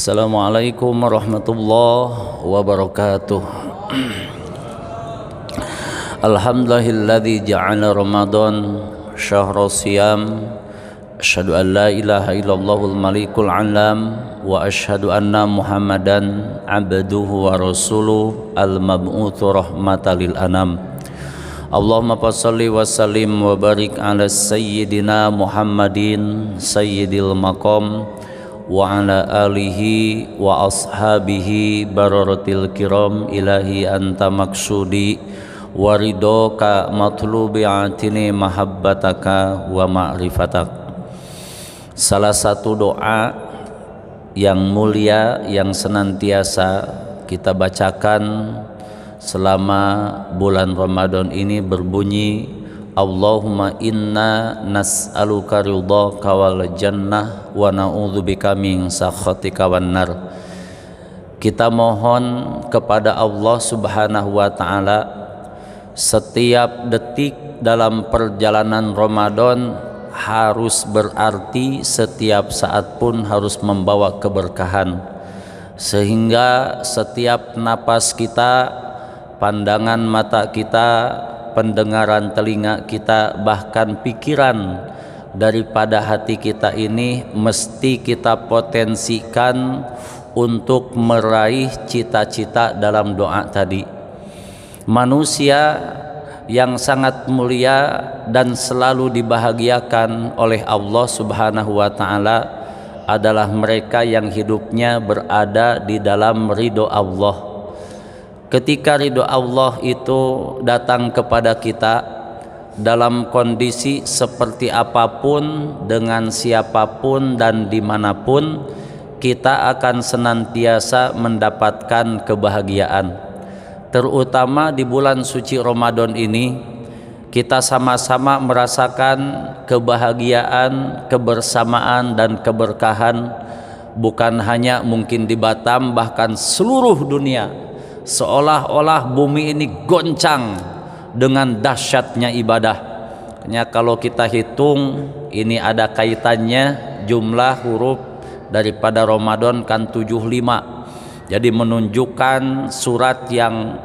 Assalamualaikum warahmatullahi wabarakatuh. Alhamdulillahilladzi ja'ala Ramadan syahra siyam. Asyhadu an la ilaha illallahul malikul alam wa asyhadu anna Muhammadan abduhu wa rasuluh al-mab'utsu rahmatan lil anam. Allahumma shalli wa sallim wa barik ala sayyidina Muhammadin sayyidil maqam wa ala alihi wa ashabihi bararatil kiram. Ilahi anta maksudi wa ridhoka matlubi atini mahabbataka wa ma'rifatak. Salah satu doa yang mulia yang senantiasa kita bacakan selama bulan Ramadan ini berbunyi, Allahumma inna nas'aluka ridhaka wal jannah wa na'udzubika min sakhatika wan nar. Kita mohon kepada Allah Subhanahu wa taala setiap detik dalam perjalanan Ramadan harus berarti, setiap saat pun harus membawa keberkahan, sehingga setiap napas kita, pandangan mata kita, pendengaran telinga kita, bahkan pikiran daripada hati kita ini mesti kita potensikan untuk meraih cita-cita dalam doa tadi. Manusia yang sangat mulia dan selalu dibahagiakan oleh Allah Subhanahu wa taala adalah mereka yang hidupnya berada di dalam ridho Allah. Ketika ridho Allah itu datang kepada kita dalam kondisi seperti apapun, dengan siapapun dan dimanapun, kita akan senantiasa mendapatkan kebahagiaan. Terutama di bulan suci Ramadan ini, kita sama-sama merasakan kebahagiaan, kebersamaan dan keberkahan, bukan hanya mungkin di Batam, bahkan seluruh dunia. Seolah-olah bumi ini goncang dengan dahsyatnya ibadah. Hanya kalau kita hitung, ini ada kaitannya jumlah huruf daripada Ramadan kan 75. Jadi menunjukkan surat yang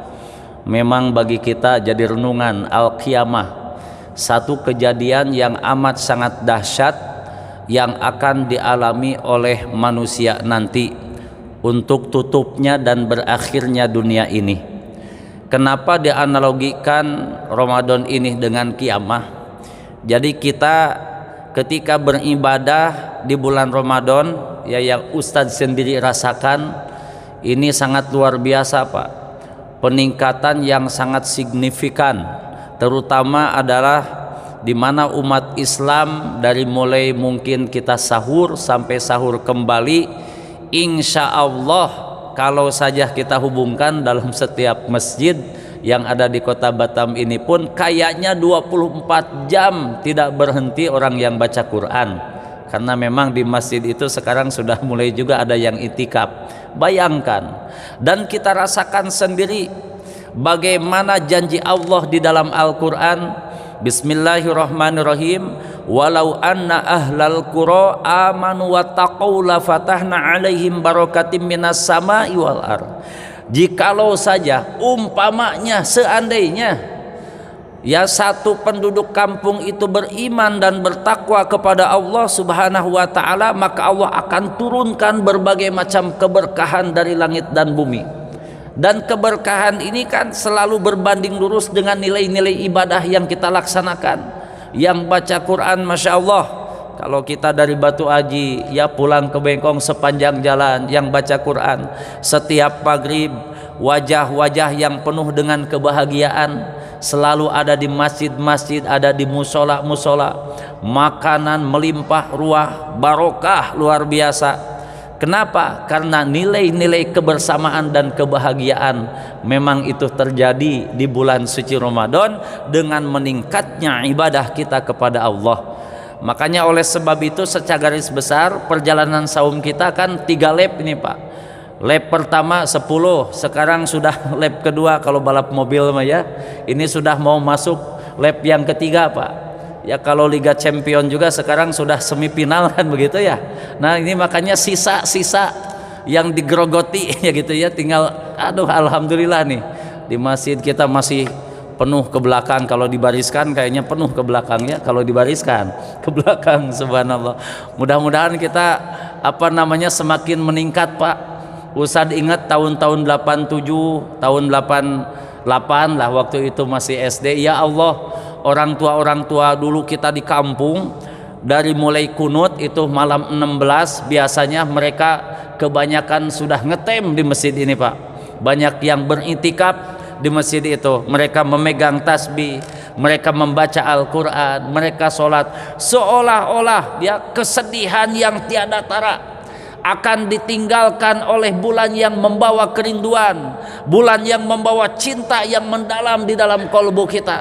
memang bagi kita jadi renungan, Al-Qiyamah. Satu kejadian yang amat sangat dahsyat yang akan dialami oleh manusia nanti untuk tutupnya dan berakhirnya dunia ini. Kenapa dianalogikan Ramadan ini dengan kiamah? Jadi kita ketika beribadah di bulan Ramadan, ya yang Ustadz sendiri rasakan, ini sangat luar biasa Pak. Peningkatan yang sangat signifikan, terutama adalah di mana umat Islam dari mulai mungkin kita sahur sampai sahur kembali, insya Allah kalau saja kita hubungkan dalam setiap masjid yang ada di kota Batam ini pun kayaknya 24 jam tidak berhenti orang yang baca Quran. Karena memang di masjid itu sekarang sudah mulai juga ada yang itikaf. Bayangkan, dan kita rasakan sendiri bagaimana janji Allah di dalam Al-Quran. Bismillahirrahmanirrahim. Walau anna ahlal qura amanu wa taqaw la fatahna alaihim barakatim minas sama'i wal ardh. Jikalau saja, umpamanya, seandainya ya satu penduduk kampung itu beriman dan bertakwa kepada Allah Subhanahu wa taala, maka Allah akan turunkan berbagai macam keberkahan dari langit dan bumi. Dan keberkahan ini kan selalu berbanding lurus dengan nilai-nilai ibadah yang kita laksanakan. Yang baca Quran, Masya Allah, kalau kita dari Batu Aji ya pulang ke Bengkong sepanjang jalan yang baca Quran, setiap maghrib wajah-wajah yang penuh dengan kebahagiaan selalu ada di masjid-masjid, ada di musola-musola, makanan melimpah ruah, barokah luar biasa. Kenapa? Karena nilai-nilai kebersamaan dan kebahagiaan memang itu terjadi di bulan suci Ramadan dengan meningkatnya ibadah kita kepada Allah. Makanya oleh sebab itu secara garis besar perjalanan saum kita kan 3 lap ini Pak. Lap pertama 10, sekarang sudah lap kedua kalau balap mobil mah ya. Ini sudah mau masuk lap yang ketiga Pak. Ya kalau Liga Champion juga sekarang sudah semifinal kan begitu ya. Nah ini makanya sisa-sisa yang digerogoti ya gitu ya, tinggal aduh alhamdulillah nih di masjid kita masih penuh ke belakang, kalau dibariskan kayaknya penuh ke belakangnya, kalau dibariskan ke belakang. Subhanallah, mudah-mudahan kita semakin meningkat Pak Ustadz. Ingat tahun-tahun 87, tahun 88 lah, waktu itu masih SD. Ya Allah, orang tua dulu kita di kampung, dari mulai kunut itu malam 16 biasanya mereka kebanyakan sudah ngetem di masjid ini Pak. Banyak yang berintikaf di masjid itu, mereka memegang tasbih, mereka membaca Al-Quran, mereka sholat, seolah-olah ya kesedihan yang tiada tara akan ditinggalkan oleh bulan yang membawa kerinduan, bulan yang membawa cinta yang mendalam di dalam kalbu kita.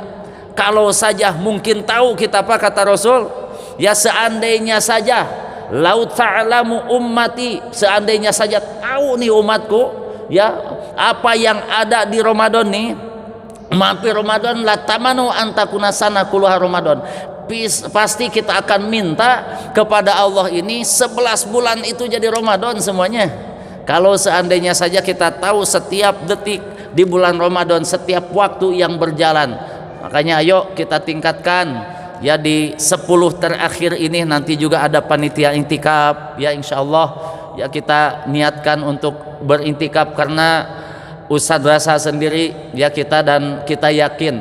Kalau saja mungkin tahu kita apa kata Rasul, ya seandainya saja lau ta'lamu ummati, seandainya saja tahu nih umatku ya apa yang ada di Ramadan nih, mampir Ramadan, la tamanu antakuna sana kuluha Ramadan, pasti kita akan minta kepada Allah ini 11 bulan itu jadi Ramadan semuanya. Kalau seandainya saja kita tahu setiap detik di bulan Ramadan, setiap waktu yang berjalan. Makanya ayo kita tingkatkan ya, di 10 terakhir ini nanti juga ada panitia intikaf ya, insyaallah ya kita niatkan untuk berintikaf, karena Ustadz rasa sendiri ya kita yakin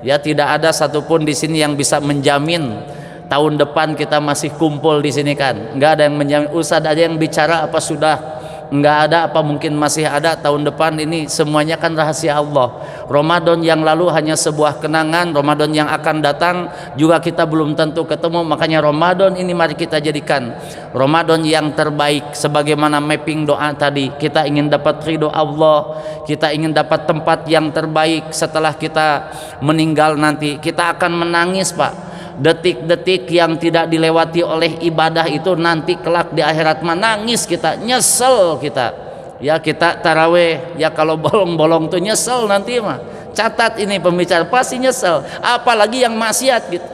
ya tidak ada satupun di sini yang bisa menjamin tahun depan kita masih kumpul di sini kan, nggak ada yang menjamin. Ustadz aja yang bicara apa sudah nggak ada, apa mungkin masih ada tahun depan ini, semuanya kan rahasia Allah. Ramadan yang lalu hanya sebuah kenangan, Ramadan yang akan datang juga kita belum tentu ketemu. Makanya Ramadan ini mari kita jadikan Ramadan yang terbaik, sebagaimana mapping doa tadi. Kita ingin dapat ridho Allah, kita ingin dapat tempat yang terbaik setelah kita meninggal nanti. Kita akan menangis Pak, detik-detik yang tidak dilewati oleh ibadah itu nanti kelak di akhirat menangis kita, nyesel kita ya. Kita taraweh ya, kalau bolong-bolong tuh nyesel nanti mah, catat ini pembicara pasti nyesel, apalagi yang maksiat gitu,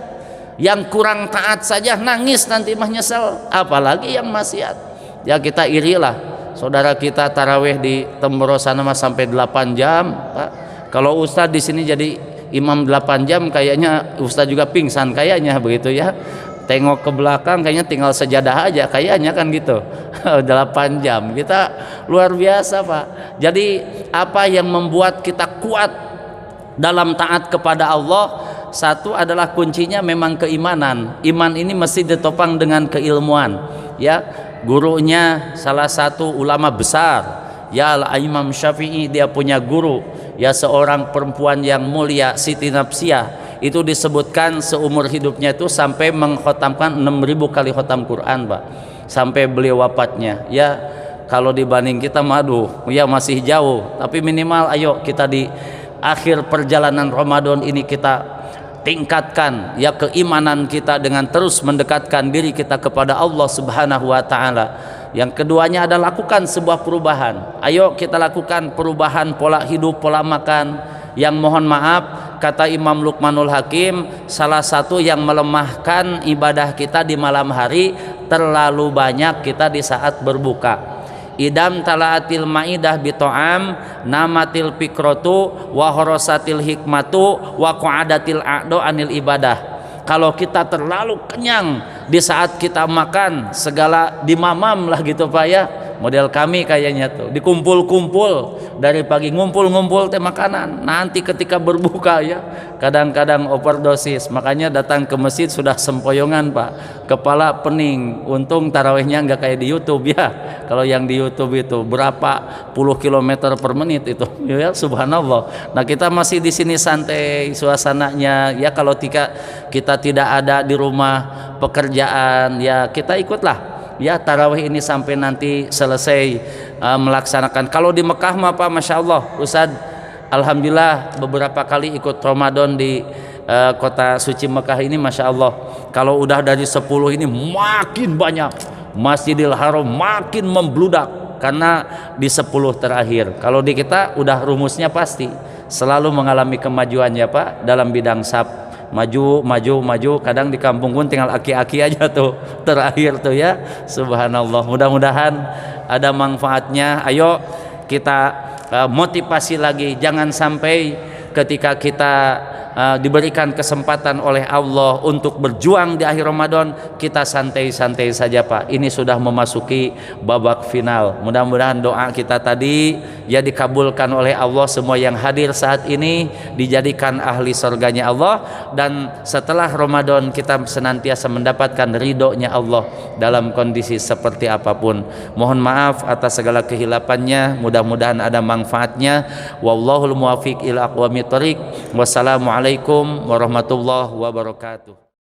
yang kurang taat saja nangis nanti mah nyesel, apalagi yang maksiat ya. Kita irilah saudara kita taraweh di Temboro sana mah sampai 8 jam Pak. Kalau Ustadz di sini jadi imam 8 jam kayaknya Ustadz juga pingsan kayaknya begitu ya. Tengok ke belakang kayaknya tinggal sejadah aja kayaknya kan gitu. 8 jam kita luar biasa Pak. Jadi apa yang membuat kita kuat dalam taat kepada Allah? Satu adalah kuncinya memang keimanan. Iman ini mesti ditopang dengan keilmuan ya. Gurunya salah satu ulama besar ya, Imam Syafi'i, dia punya guru ya, seorang perempuan yang mulia, Siti Nafsiyah. Itu disebutkan seumur hidupnya itu sampai mengkhotamkan 6.000 kali khotam Quran Pak, sampai beliau wafatnya ya. Kalau dibanding kita madu ya masih jauh, tapi minimal ayo kita di akhir perjalanan Ramadan ini kita tingkatkan ya keimanan kita dengan terus mendekatkan diri kita kepada Allah Subhanahu wa taala. Yang keduanya adalah lakukan sebuah perubahan. Ayo kita lakukan perubahan pola hidup, pola makan. Yang mohon maaf kata Imam Luqmanul Hakim, salah satu yang melemahkan ibadah kita di malam hari, terlalu banyak kita di saat berbuka. Idam talaatil maidah bito'am namatil fikrotu wa horosatil hikmatu wa qu'adatil a'do anil ibadah. Kalau kita terlalu kenyang di saat kita makan, segala dimamam lah gitu Pak ya. Model kami kayaknya tuh dikumpul-kumpul dari pagi, ngumpul-ngumpul teh makanan, nanti ketika berbuka ya kadang-kadang overdosis. Makanya datang ke masjid sudah sempoyongan Pak, kepala pening. Untung tarawihnya nggak kayak di YouTube ya. Kalau yang di YouTube itu berapa puluh kilometer per menit itu ya, subhanallah. Nah kita masih di sini santai suasananya ya. Kalau kita tidak ada di rumah pekerjaan ya, kita ikutlah ya tarawih ini sampai nanti selesai melaksanakan. Kalau di Mekah mah Pak, Masya Allah Ustadz, alhamdulillah beberapa kali ikut Ramadan di kota suci Mekah ini, Masya Allah. Kalau udah dari 10 ini makin banyak, Masjidil Haram makin membludak karena di 10 terakhir. Kalau di kita udah rumusnya pasti selalu mengalami kemajuan ya Pak dalam bidang sab. Maju, kadang di kampung pun tinggal aki-aki aja tuh terakhir tuh ya, subhanallah. Mudah-mudahan ada manfaatnya. Ayo kita motivasi lagi, jangan sampai ketika kita diberikan kesempatan oleh Allah untuk berjuang di akhir Ramadan kita santai-santai saja Pak. Ini sudah memasuki babak final. Mudah-mudahan doa kita tadi ya dikabulkan oleh Allah. Semua yang hadir saat ini dijadikan ahli surganya Allah, dan setelah Ramadan kita senantiasa mendapatkan ridhonya Allah dalam kondisi seperti apapun. Mohon maaf atas segala kehilapannya, mudah-mudahan ada manfaatnya. Wallahul muwaffiq ila aqwamit thoriq. Wassalamualaikum warahmatullahi wabarakatuh.